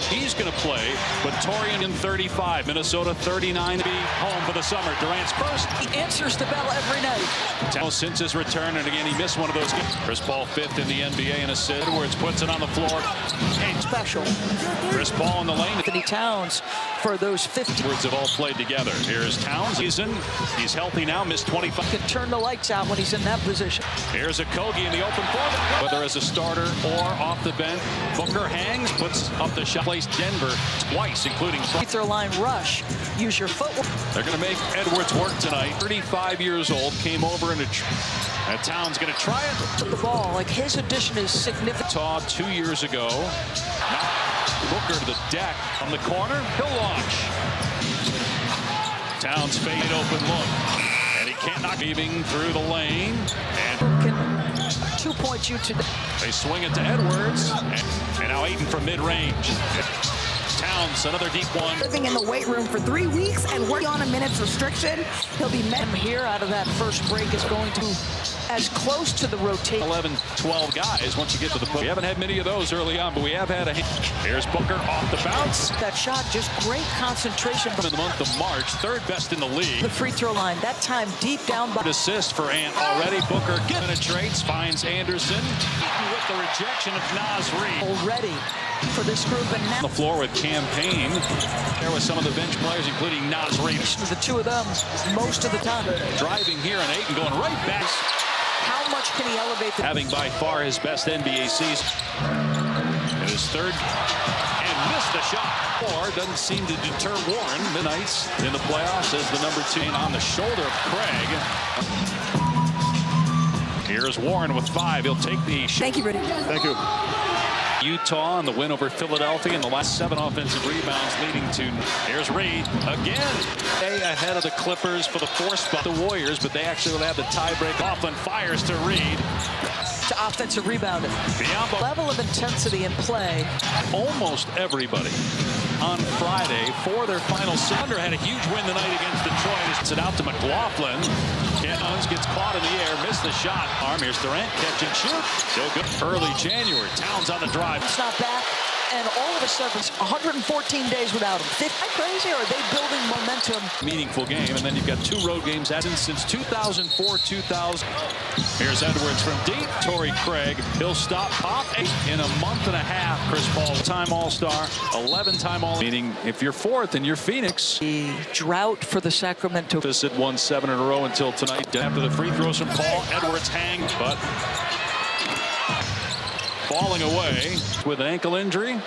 He's going to play, but Torian in 35. Minnesota 39 to be home for the summer. Durant's first. He answers the bell every night. Since his return, and again, he missed one of those games. Chris Paul 5th in the NBA in assists. Edwards puts it on the floor. And special. Chris Paul in the lane. Anthony Towns for those 50. Edwards have all played together. Here's Towns. He's healthy now, missed 25. Can turn the lights out when he's in that position. Here's a Kogi in the open floor. Whether as a starter or off the bench, Booker hangs, puts up the shot. Placed Denver twice, including free throw line rush. Use your footwork. They're going to make Edwards work tonight. 35 years old, came over and Towns going to try it. The ball, like his addition is significant. Saw 2 years ago. Booker to the deck from the corner. He'll launch. Towns fade open look. And he can't knock heaving through the lane. And can 2 point you today. They swing it to Edwards. And now Ayton from mid-range. Towns, another deep one. Living in the weight room for 3 weeks and working on a minutes restriction. He'll be met here out of that first break is going to as close to the rotation. 11, 12 guys once you get to the post. We haven't had many of those early on, but we have had a. Here's Booker off the bounce. That shot, just great concentration. In the month of March, 3rd best in the league. The free throw line, that time deep down. Assist for Ant already. Booker penetrates, finds Anderson. With the rejection of Naz Reid. Already for this group. And now the floor with campaign. There was some of the bench players, including Naz Reid. The two of them most of the time. Driving here and Ayton going right back. How much can he elevate? Having by far his best NBA season. In his 3rd. And missed the shot. Or doesn't seem to deter Warren. Midnights in the playoffs as the number 2 on the shoulder of Craig. Here's Warren with 5. He'll take the shot. Thank you, Rudy. Thank you. Utah on the win over Philadelphia in the last 7 offensive rebounds leading to. Here's Reid again. They ahead of the Clippers for the 4th spot. The Warriors, but they actually will have the tiebreak. Coughlin fires to Reid. To offensive rebounding. The level of intensity in play. Almost everybody on Friday for their final. Thunder had a huge win tonight against Detroit. It's it out to McLaughlin. Towns gets caught in the air, missed the shot. Here's Durant, catch and shoot. So good. Early January. Towns on the drive. It's not back, and all of a sudden, it's 114 days without him. Am I crazy, or are they building momentum? Meaningful game, and then you've got 2 road games since 2004-2000. Here's Edwards from deep. Torrey Craig. He'll stop Pop in a month and a half. Chris Paul, time All-Star, 11-time All. Meaning, if you're 4th and you're Phoenix. The drought for the Sacramento. This had won 7 in a row until tonight. After the free throws from Paul, Edwards hang, but falling away with an ankle injury.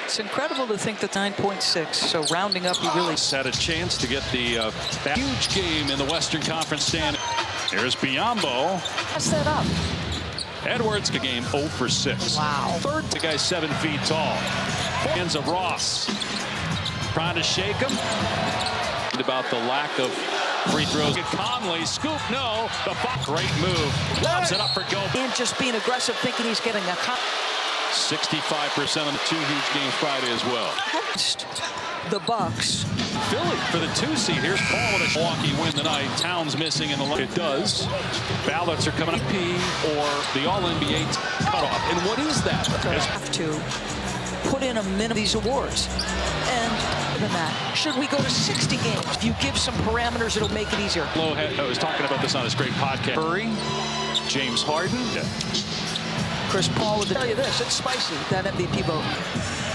It's incredible to think that 9.6, so rounding up, he really had a chance to get the huge game in the Western Conference stand. Here's Biyombo. Pass that up. Edwards, the game 0 for 6. Wow. 3rd, the guy's 7 feet tall. Hands of Ross. Trying to shake him. About the lack of free throws. Conley, scoop, no. The great move. Lobs it up for Go. And just being aggressive, thinking he's getting a 65% on the 2 huge games Friday as well. The Bucks. Philly for the 2 seed. Here's Paul with a Milwaukee win tonight. Towns missing in the line. It does. Ballots are coming up. Or the All-NBA cutoff. And what is that? Have to put in a minimum of these awards. And than that, should we go to 60 games? If you give some parameters, it'll make it easier. I was talking about this on his great podcast. Curry, James Harden. Yeah. Chris Paul would tell you this, it's spicy, that MVP vote.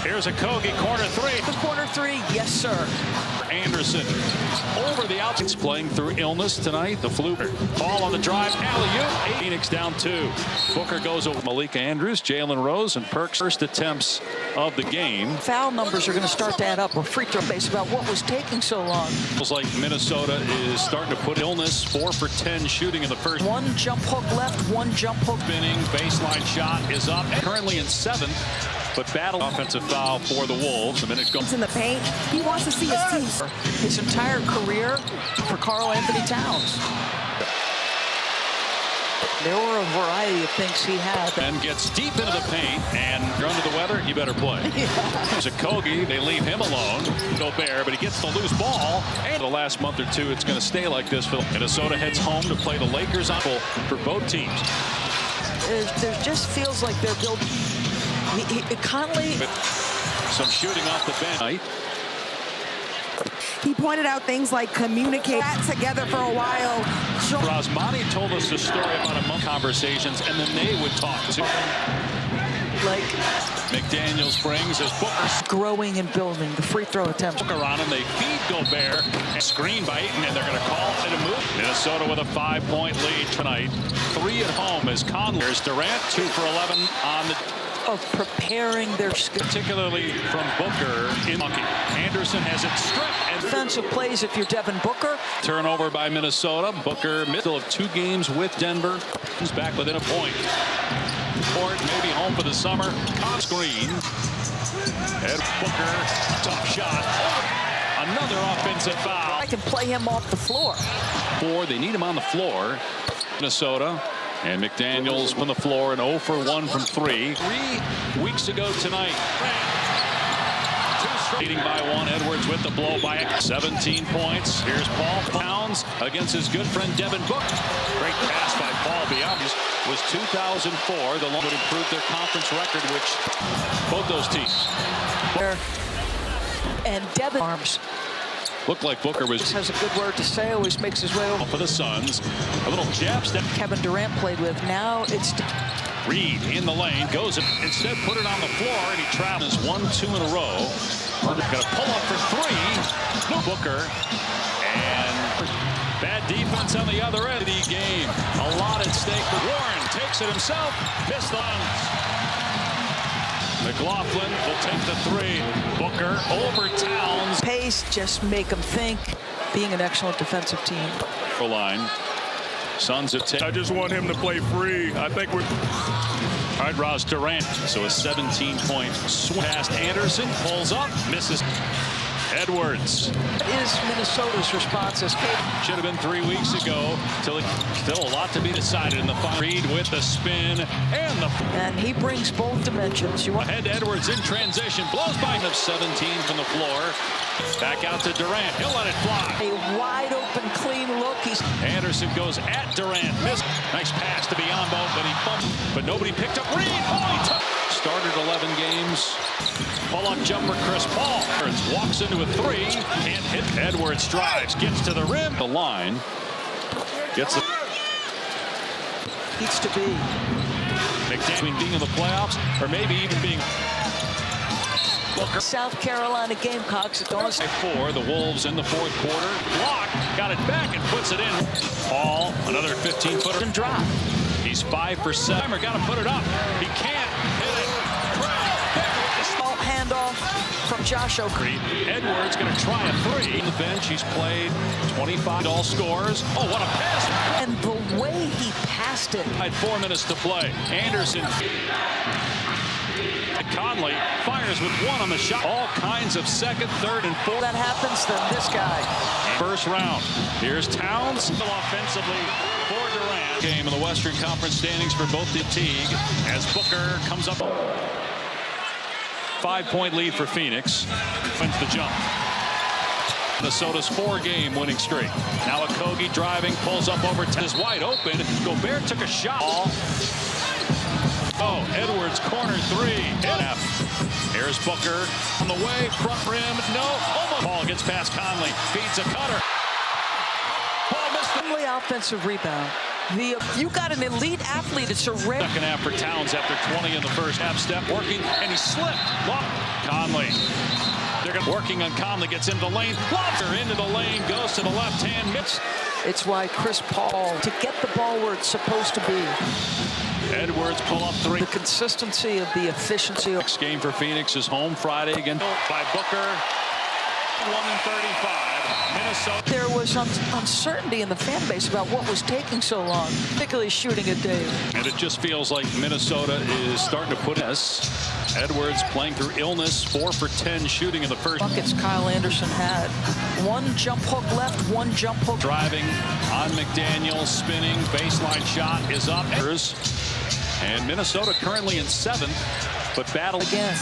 Here's a Kogi, corner 3. The corner 3, yes, sir. Anderson over the outside. It's playing through illness tonight. The flu. Ball on the drive. Alley-oop. Phoenix down 2. Booker goes over Malika Andrews, Jalen Rose, and Perks. First attempts of the game. Foul numbers are going to start to add up. Or free throw base about what was taking so long. Feels like Minnesota is starting to put illness. 4 for 10 shooting in the first. 1 jump hook left, 1 jump hook. Spinning baseline shot is up. Currently in 7th. But battle offensive foul for the Wolves. A minute goes in the paint. He wants to see his team. His entire career for Karl Anthony Towns. There were a variety of things he had. And gets deep into the paint, and you're under the weather, you better play. There's a Kogi, they leave him alone. Gobert, but he gets the loose ball. And the last month or 2, it's going to stay like this. Minnesota heads home to play the Lakers for both teams. There just feels like they're building. Conley. Some shooting off the bench. He pointed out things like communicate that together for a while. Rosmani told us the story about a month conversations, and then they would talk to. Like McDaniels brings as Booker's growing and building the free throw attempt. Booker on him. They feed Gobert. Screen by Ayton, and they're going to call it a move. Minnesota with a 5-point lead tonight. 3 at home as Conley. There's Durant, 2 for 11 on the. Of preparing their skill. Particularly from Booker in Monkey. Anderson has it stripped. And Defensive plays if you're Devin Booker. Turnover by Minnesota. Booker, middle of 2 games with Denver. He's back within a point. Ford maybe home for the summer. Top screen. Ed Booker, tough shot. Another offensive foul. I can play him off the floor. They need him on the floor. Minnesota. And McDaniels from the floor, and 0 for 1 from 3. 3 weeks ago tonight. Leading by 1. Edwards with the blow by 17 points. Here's Paul Pounds against his good friend Devin Booker. Great pass by Paul beyond. Was 2004. The one would improve their conference record, which both those teams. And Devin arms. Looked like Booker has a good word to say. Always makes his way over. For the Suns. A little jab step. Kevin Durant played with. Now it's Reed in the lane. Goes instead put it on the floor, and he travels 1-2 in a row. Going to pull up for 3. No Booker. And bad defense on the other end of the game. A lot at stake. Warren takes it himself. Missed the lines. McLaughlin will take the 3. Booker over Towns. Pace, just make them think. Being an excellent defensive team. Line. Suns have taken. I just want him to play free. I think we're. All right, Ross Durant. So a 17-point swing past Anderson. Pulls up. Misses. Edwards. Is Minnesota's response as should have been 3 weeks ago. Still a lot to be decided in the final. Reed with the spin and he brings both dimensions. You want ahead to Edwards in transition. Blows by him 17 from the floor. Back out to Durant. He'll let it fly. A wide open, clean look. Anderson goes at Durant. Missed. Nice pass to Biyombo, but he bumped. But nobody picked up Reed. Oh, he took. Started 11 games. Pull-up jumper, Chris Paul. Walks into a 3. Can't hit. Edwards drives. Gets to the rim. The line. Gets it. Needs to be. McDaniels being in the playoffs, or maybe even being. Booker. South Carolina Gamecocks. By 4. The Wolves in the 4th quarter. Block. Got it back and puts it in. Paul, another 15-footer. And drop. He's 5 for 7. Got to put it up. He can't hit it. Small handoff from Josh Oakley. Edwards going to try a 3. On the bench, he's played 25 all scores. Oh, what a pass. And the way he passed it. 4 minutes to play. Anderson. Conley fires with 1 on the shot. All kinds of 2nd, 3rd, and 4th. That happens, then this guy. First round. Here's Towns. Offensively for Durant. Game in the Western Conference standings for both the Teague as Booker comes up. 5-point lead for Phoenix. Wins the jump. Minnesota's 4-game winning streak. Now Okogie driving, pulls up over. Is wide open. Gobert took a shot. Oh, Edwards corner 3. Here's Booker on the way, front rim. No, almost. Paul gets past Conley, feeds a cutter. Paul missed the offensive rebound. You got an elite athlete. It's a rare. Second half for Towns after 20 in the first half. Step working, and he slipped. Conley. They're working on Conley. Gets into the lane. Lobster into the lane. Goes to the left hand. It's why Chris Paul to get the ball where it's supposed to be. Edwards pull up 3. The consistency of the efficiency. Next game for Phoenix is home Friday again by Booker. 1-35. Minnesota. There was uncertainty in the fan base about what was taking so long, particularly shooting at Dave. And it just feels like Minnesota is starting to put this. Edwards playing through illness, 4 for 10 shooting in the first. Buckets Kyle Anderson had. 1 jump hook left, 1 jump hook. Driving on McDaniels, spinning, baseline shot is up. And Minnesota currently in 7th, but battle Again.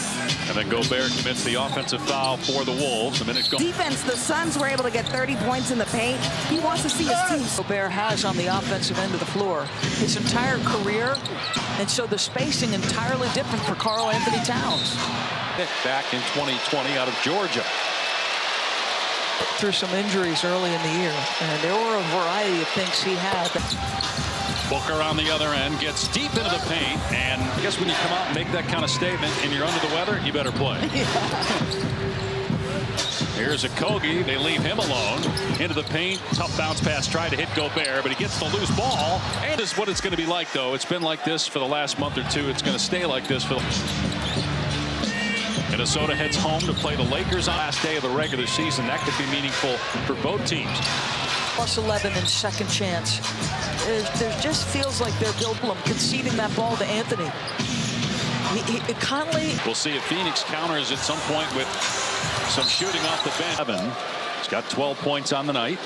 And then Gobert commits the offensive foul for the Wolves. A minute go. Defense, the Suns were able to get 30 points in the paint. He wants to see his team. Gobert has on the offensive end of the floor his entire career, and so the spacing entirely different for Karl Anthony Towns. Back in 2020 out of Georgia. Through some injuries early in the year, and there were a variety of things he had. Booker on the other end gets deep into the paint, and I guess when you come out and make that kind of statement and you're under the weather, you better play. Here's a Kogi. They leave him alone into the paint. Tough bounce pass, tried to hit Gobert, but he gets the loose ball. And this is what it's going to be like, though. It's been like this for the last month or two. It's going to stay like this for the... Minnesota heads home to play the Lakers on the last day of the regular season. That could be meaningful for both teams. Plus 11 in second chance. There just feels like they're conceding that ball to Anthony. Conley. We'll see if Phoenix counters at some point with some shooting off the bench. Evan, he's got 12 points on the night.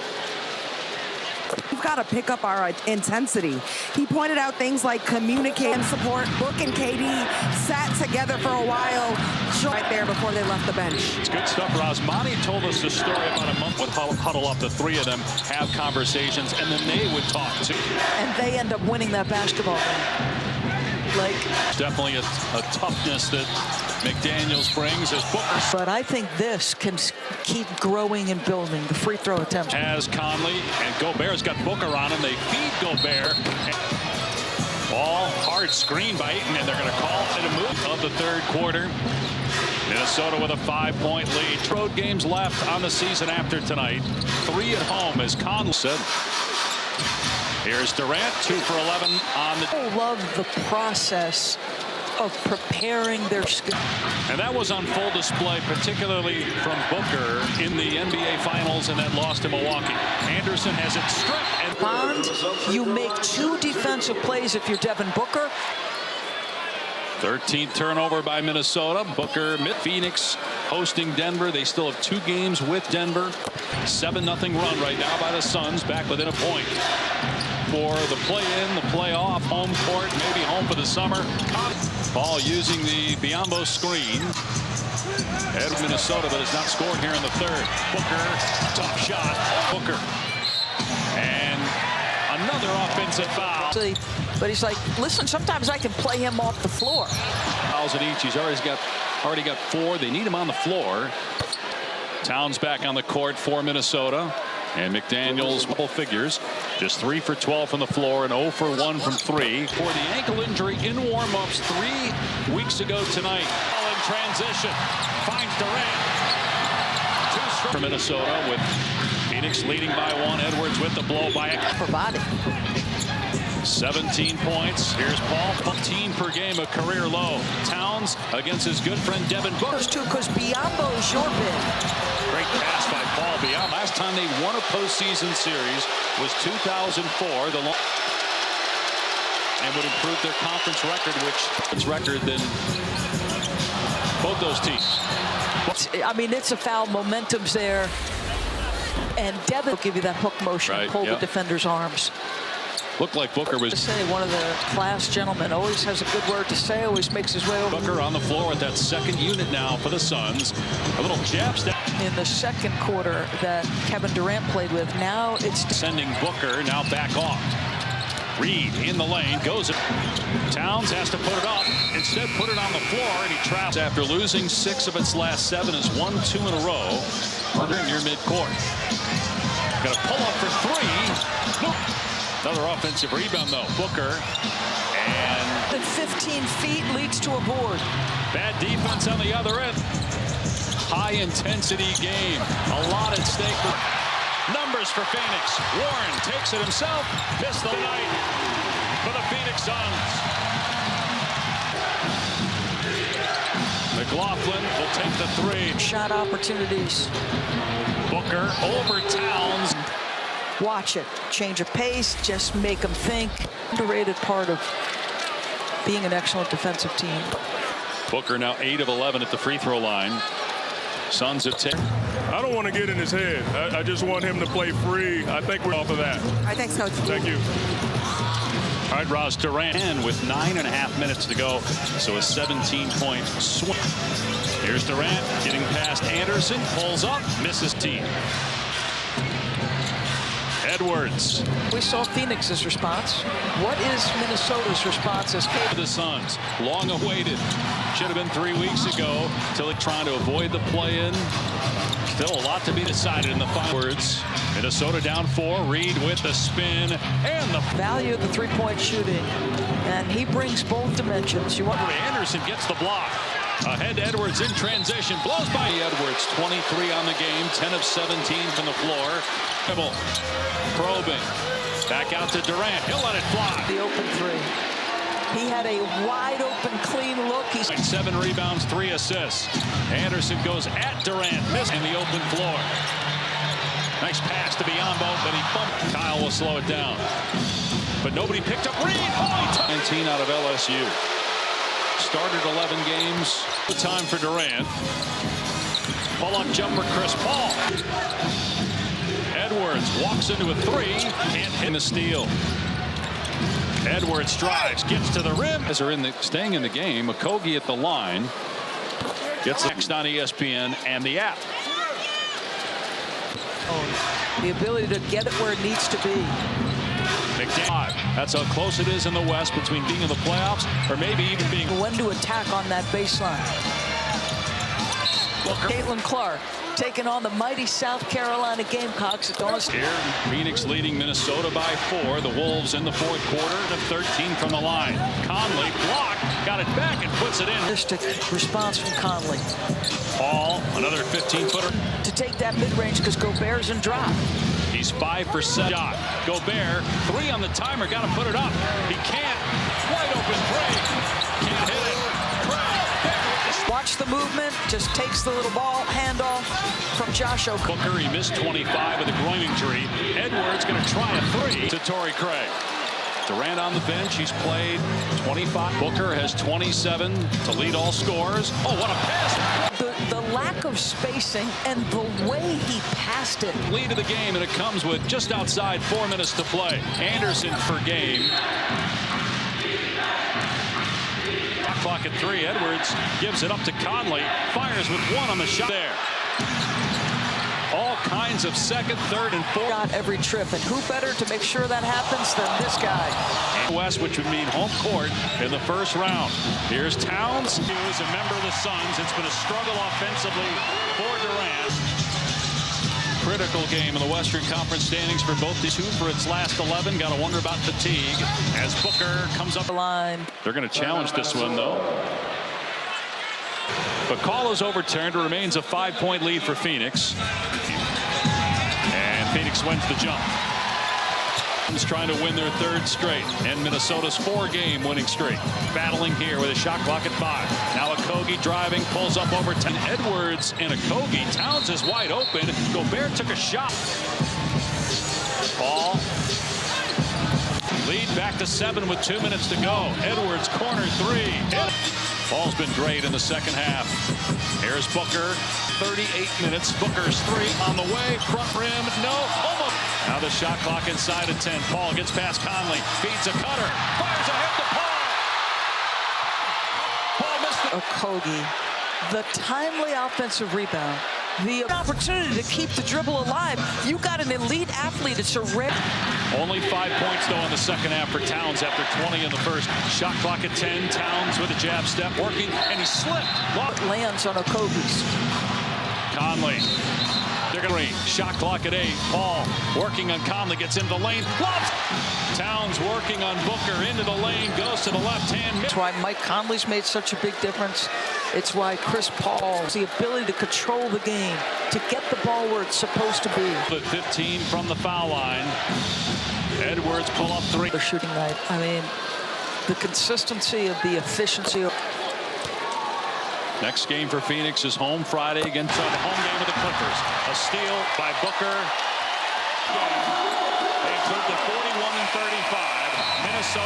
We've got to pick up our intensity. He pointed out things like communicate and support. Book and KD sat together for a while right there before they left the bench. It's good stuff. Rosmani told us the story about a month would huddle up, the three of them, have conversations, and then they would talk too. And they end up winning that basketball game. Like, definitely a toughness that McDaniels brings as Booker. But I think this can keep growing and building. The free throw attempt. Has Conley, and Gobert's got Booker on him. They feed Gobert. Ball, hard screen by Ayton, and they're going to call it a move of the third quarter. Minnesota with a 5-point lead. Road games left on the season after tonight. 3 at home, as Conley said. Here's Durant, 2 for 11 on the... I love the process of preparing their skill. And that was on full display, particularly from Booker in the NBA Finals and that loss to Milwaukee. Anderson has it stripped. And Bond, you make 2 defensive plays if you're Devin Booker. 13th turnover by Minnesota. Booker, Phoenix hosting Denver. They still have 2 games with Denver. 7-0 run right now by the Suns, back within a point. For the play-in, the playoff, home court, maybe home for the summer. Ball using the Biyombo screen. Head of Minnesota, but has not scored here in the third. Booker, tough shot. Booker. And another offensive foul. But he's like, listen, sometimes I can play him off the floor. Fouls at each. He's already got 4. They need him on the floor. Towns back on the court for Minnesota. And McDaniels, double figures, just 3 for 12 from the floor and 0 for 1 from 3. For the ankle injury in warm-ups 3 weeks ago tonight. Ball in transition, finds Durant. 2 for Minnesota with Phoenix leading by 1. Edwards with the blow by a For body. 17 points. Here's Paul, 15 per game, a career low. Towns against his good friend Devin Booker. Those 2, because Biyombo is your big. Great pass by Paul Biyombo. Last time they won a postseason series was 2004. And would improve their conference record, which is record than both those teams. I mean, it's a foul. Momentum's there. And Devin will give you that hook motion, Right, pull the defender's arms. Looked like Booker was... One of the class gentlemen, always has a good word to say, always makes his way over. Booker on the floor with that second unit now for the Suns. A little jab step. In the second quarter that Kevin Durant played with, now it's... Sending Booker now back off. Reed in the lane, goes it. Towns has to put it up. Instead, put it on the floor, and he traps. After losing 6 of its last 7, has won 2 in a row. Under near midcourt. Got to pull up for 3. Nope. Another offensive rebound, though. Booker. And 15 feet leads to a board. bad defense on the other end. High-intensity game. A lot at stake. Numbers for Phoenix. Warren takes it himself. Missed the night for the Phoenix Suns. McLaughlin will take the 3. Shot opportunities. Booker over Towns. Watch it. Change of pace. Just make them think. Underrated part of being an excellent defensive team. Booker now 8 of 11 at the free throw line. Suns at 10. I don't want to get in his head. I just want him to play free. I think we're off of that. All right, thanks, Coach. Thank you. All right, Ross Durant in with 9.5 minutes to go, so a 17-point swing. Here's Durant getting past Anderson, pulls up, misses team. Edwards. We saw Phoenix's response. What is Minnesota's response as The Suns, long awaited. Should have been 3 weeks ago. Till trying to avoid the play-in. Still a lot to be decided in the final words. Minnesota down 4. Reed with the spin and the value of the three-point shooting, and he brings both dimensions. You want Anderson gets the block. Ahead to Edwards in transition. Blows by Edwards. 23 on the game. 10 of 17 from the floor. Probing. Back out to Durant. He'll let it fly. The open three. He had a wide open, clean look. He's 7 rebounds, 3 assists. Anderson goes at Durant. Miss in the open floor. Nice pass to Biyombo, but he bumped. Kyle will slow it down. But nobody picked up Reed. 19 out of LSU. Started 11 games. The time for Durant. Pull-up jumper, Chris Paul. Edwards walks into a 3. Can't hit the steal. Edwards drives, gets to the rim. As are staying in the game. Okogie at the line. Gets next on ESPN and the app. The ability to get it where it needs to be. McDaniel. That's how close it is in the West between being in the playoffs or maybe even being. When to attack on that baseline. Caitlin Clark taking on the mighty South Carolina Gamecocks. Here, Phoenix leading Minnesota by 4. The Wolves in the fourth quarter to 13 from the line. Conley blocked, got it back and puts it in. Response from Conley. Paul, another 15-footer. To take that mid-range because Gobert's in drop. He's 5 for 7. Gobert, 3 on the timer, got to put it up. He can't. Wide open 3. Can't hit it. Watch the movement. Just takes the little ball handoff from Josh Okogie. Booker, he missed 25 with a groin injury. Edwards going to try a 3 to Torrey Craig. Durant on the bench. He's played 25. Booker has 27 to lead all scorers. Oh, what a pass. The lack of spacing and the way he passed it. Lead of the game, and it comes with just outside 4 minutes to play. Anderson for game. Clock at 3. Edwards gives it up to Conley. Fires with 1 on the shot there. All kinds of second, third, and fourth. Got every trip, and who better to make sure that happens than this guy? And West, which would mean home court in the first round. Here's Towns. He was a member of the Suns. It's been a struggle offensively for Durant. Critical game in the Western Conference standings for both these 2 for its last 11. Got to wonder about fatigue as Booker comes up the line. They're going to challenge this one, though. But call is overturned. It remains a 5-point lead for Phoenix. And Phoenix wins the jump. Trying to win their 3rd straight, and Minnesota's 4-game winning streak. Battling here with a shot clock at 5. Now Okogie driving, pulls up over 10. Edwards and Okogie. Towns is wide open. Gobert took a shot. Paul. Lead back to 7 with 2 minutes to go. Edwards corner 3. Paul's been great in the second half. Here's Booker. 38 minutes. Booker's 3 on the way. Front rim. No. Almost. Now the shot clock inside of 10. Paul gets past Conley. Feeds a cutter. Fires ahead to Paul. Paul missed it. Okogie. The timely offensive rebound. The opportunity to keep the dribble alive. You got an elite athlete. It's a rare. Only 5 points, though, in the second half for Towns after 20 in the first. Shot clock at 10. Towns with a jab step working, and he slipped. Lands on Okogie's. Conley. They're going to shot clock at 8. Paul working on Conley, gets into the lane. Lobs. Towns working on Booker into the lane, goes to the left hand. That's why Mike Conley's made such a big difference. It's why Chris Paul has the ability to control the game, to get the ball where it's supposed to be. 15 from the foul line. Edwards pull up 3. The shooting night. I mean, the consistency of the efficiency. Next game for Phoenix is home Friday against the home game of the Clippers. A steal by Booker. They improved to 41-35. Minnesota.